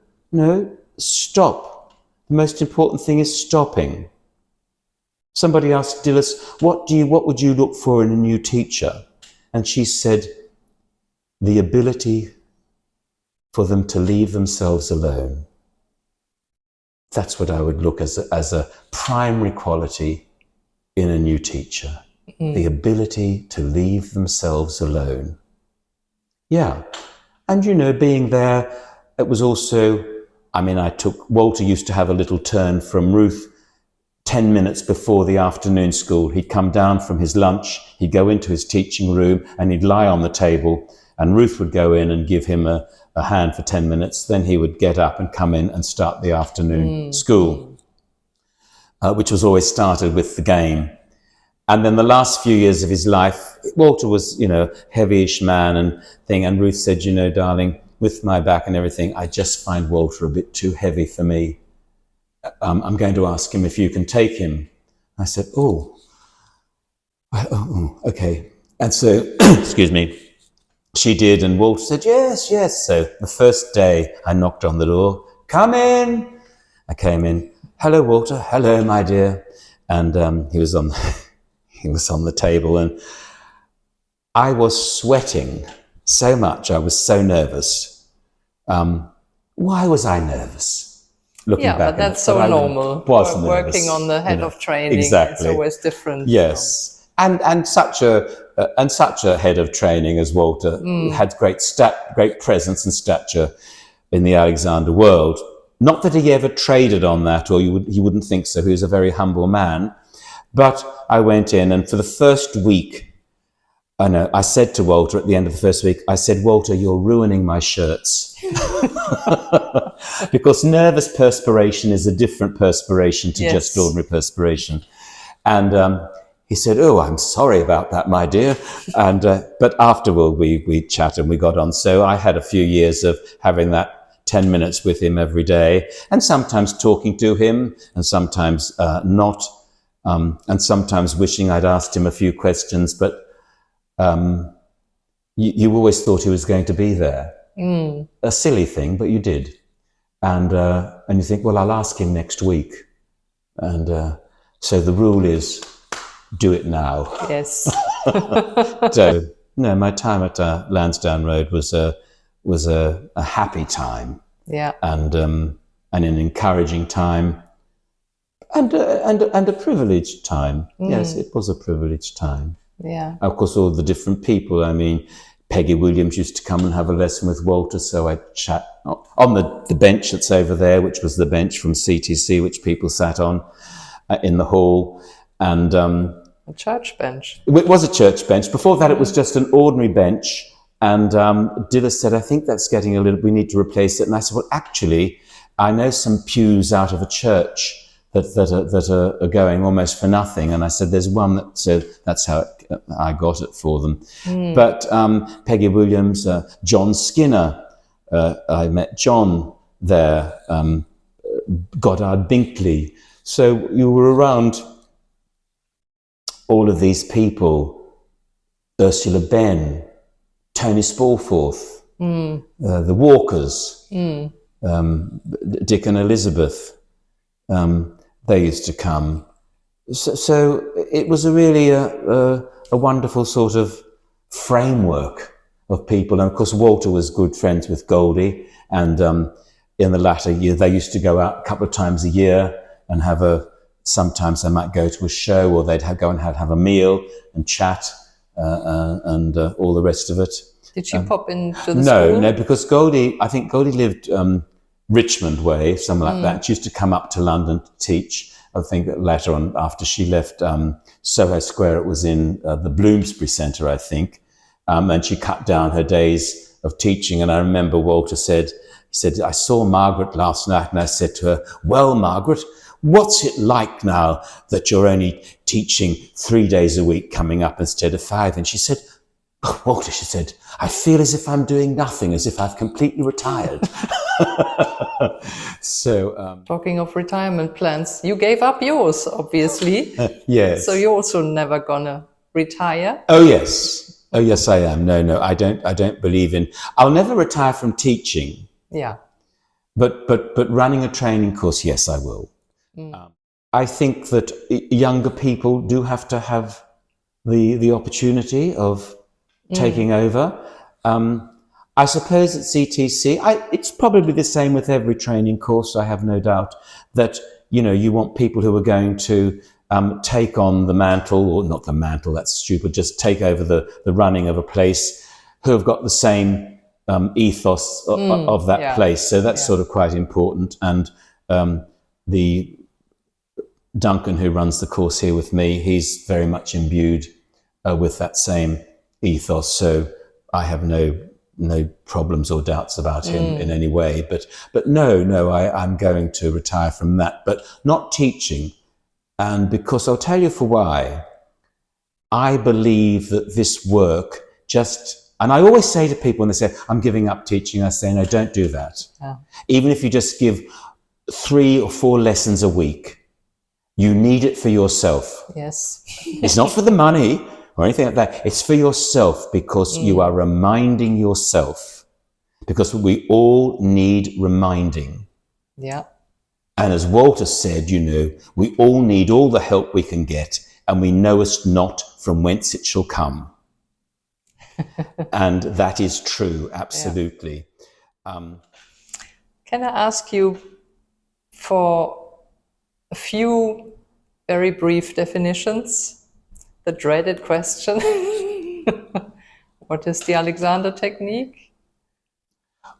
stop. The most important thing is stopping. Somebody asked Dilys, what would you look for in a new teacher? And she said, the ability for them to leave themselves alone. That's what I would look as a primary quality in a new teacher. Mm. The ability to leave themselves alone. Yeah. And, being there, it was also, Walter used to have a little turn from Ruth 10 minutes before the afternoon school. He'd come down from his lunch, he'd go into his teaching room and he'd lie on the table, and Ruth would go in and give him a hand for 10 minutes. Then he would get up and come in and start the afternoon school, which was always started with the game. And then the last few years of his life, Walter was, heavyish man and Ruth said, darling, with my back and everything, I just find Walter a bit too heavy for me. I'm going to ask him if you can take him. I said, okay. And so, excuse me, she did, and Walter said, yes. So the first day I knocked on the door, come in. I came in, hello, Walter, hello, my dear. And he was on the table, and I was sweating so much. I was so nervous. Why was I nervous? Looking back, but that's so normal. Working on the head of training, exactly. It's always different. Yes, and such a head of training as Walter had great presence and stature in the Alexander world. Not that he ever traded on that, or he wouldn't think so. He was a very humble man. But I went in, and for the first week, I said to Walter at the end of the first week, I said, Walter, you're ruining my shirts. Because nervous perspiration is a different perspiration to just ordinary perspiration. And he said, I'm sorry about that, my dear. And but afterward, we chatted and we got on. So I had a few years of having that 10 minutes with him every day, and sometimes talking to him, and sometimes not, and sometimes wishing I'd asked him a few questions, but you always thought he was going to be there. A silly thing, but you did. And you think, well, I'll ask him next week. And so the rule is, do it now. Yes. So, no, my time at Landsdown Road was a happy time. Yeah. And an encouraging time, and a privileged time. Yes, it was a privileged time. Yeah. Of course, all the different people. Peggy Williams used to come and have a lesson with Walter, so I'd chat on the bench that's over there, which was the bench from CTC, which people sat on in the hall. And a church bench. It was a church bench. Before that, it was just an ordinary bench. And Dilys said, I think that's getting we need to replace it. And I said, well, actually, I know some pews out of a church that are going almost for nothing. And I said, there's one that said, that's how I got it for them. But Peggy Williams, John Skinner, I met John there, Goddard Binkley. So you were around all of these people, Ursula Ben, Tony Spalforth, the Walkers, Dick and Elizabeth. They used to come, So it was really a wonderful sort of framework of people. And of course, Walter was good friends with Goldie. And in the latter year, they used to go out a couple of times a year and sometimes they might go to a show, or they'd go and have a meal and chat and all the rest of it. Did she pop into the school? No, because I think Goldie lived Richmond way, something like that. She used to come up to London to teach. I think that later on, after she left Soho Square, it was in the Bloomsbury Centre, I think, and she cut down her days of teaching. And I remember Walter said, I saw Margaret last night, and I said to her, well, Margaret, what's it like now that you're only teaching 3 days a week, coming up instead of 5? And she said, oh, Walter, she said, I feel as if I'm doing nothing, as if I've completely retired. So, talking of retirement plans, you gave up yours, obviously. Yes. So you're also never gonna retire? Oh yes, I am. No, I don't believe in. I'll never retire from teaching. Yeah. But running a training course, yes, I will. I think that younger people do have to have the opportunity of taking over. I suppose at CTC, it's probably the same with every training course. I have no doubt that, you want people who are going to take on the mantle, or not the mantle, that's stupid, just take over the running of a place, who have got the same ethos of that place. So that's sort of quite important. And the Duncan, who runs the course here with me, he's very much imbued with that same ethos. So I have no problems or doubts about him in any way. But no, I'm going to retire from that, but not teaching. And because I'll tell you for why. I believe that this work and I always say to people when they say, I'm giving up teaching, I say, no, don't do that. Oh. Even if you just give 3 or 4 lessons a week, you need it for yourself. Yes. It's not for the money or anything like that. It's for yourself, because you are reminding yourself, because we all need reminding. Yeah. And as Walter said, we all need all the help we can get, and we knowest not from whence it shall come. And that is true, absolutely. Yeah. Can I ask you for a few very brief definitions? The dreaded question. What is the Alexander technique?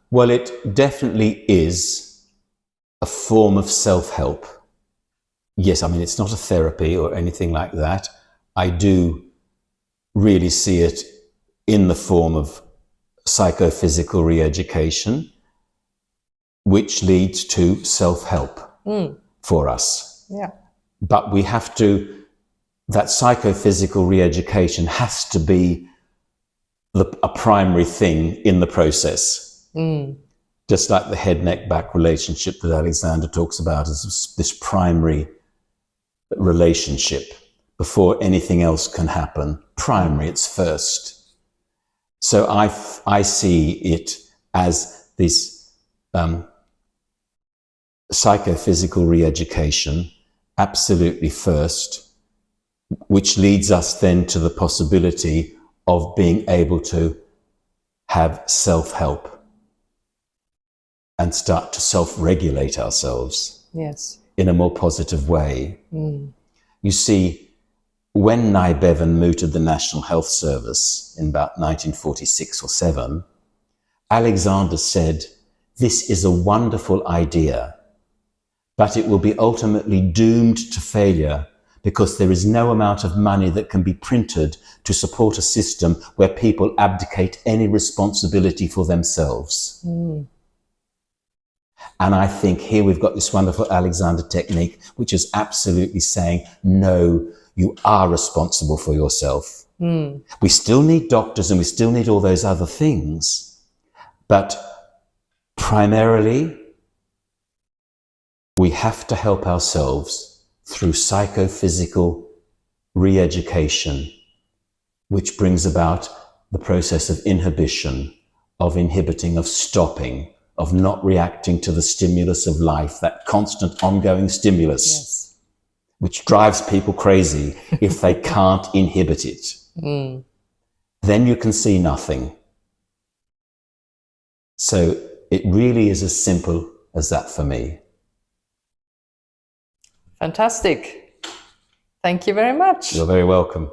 Well, it definitely is a form of self-help. Yes, I mean, it's not a therapy or anything like that. I do really see it in the form of psychophysical re-education, which leads to self-help for us. Yeah. But we have to, that psychophysical re-education has to be a primary thing in the process. Just like the head-neck-back relationship that Alexander talks about as this primary relationship. Before anything else can happen, primary, it's first. So I see it as this psychophysical re-education, absolutely first, which leads us then to the possibility of being able to have self-help and start to self-regulate ourselves. Yes. In a more positive way. You see, when Nye Bevan mooted the National Health Service in about 1946 or 7, Alexander said, this is a wonderful idea, but it will be ultimately doomed to failure because there is no amount of money that can be printed to support a system where people abdicate any responsibility for themselves. And I think here we've got this wonderful Alexander technique, which is absolutely saying, no, you are responsible for yourself. We still need doctors and we still need all those other things. But primarily, we have to help ourselves through psychophysical re-education, which brings about the process of inhibition, of inhibiting, of stopping, of not reacting to the stimulus of life, that constant ongoing stimulus. Yes. which drives people crazy if they can't inhibit it. Then you can see nothing. So it really is as simple as that for me. Fantastic. Thank you very much. You're very welcome.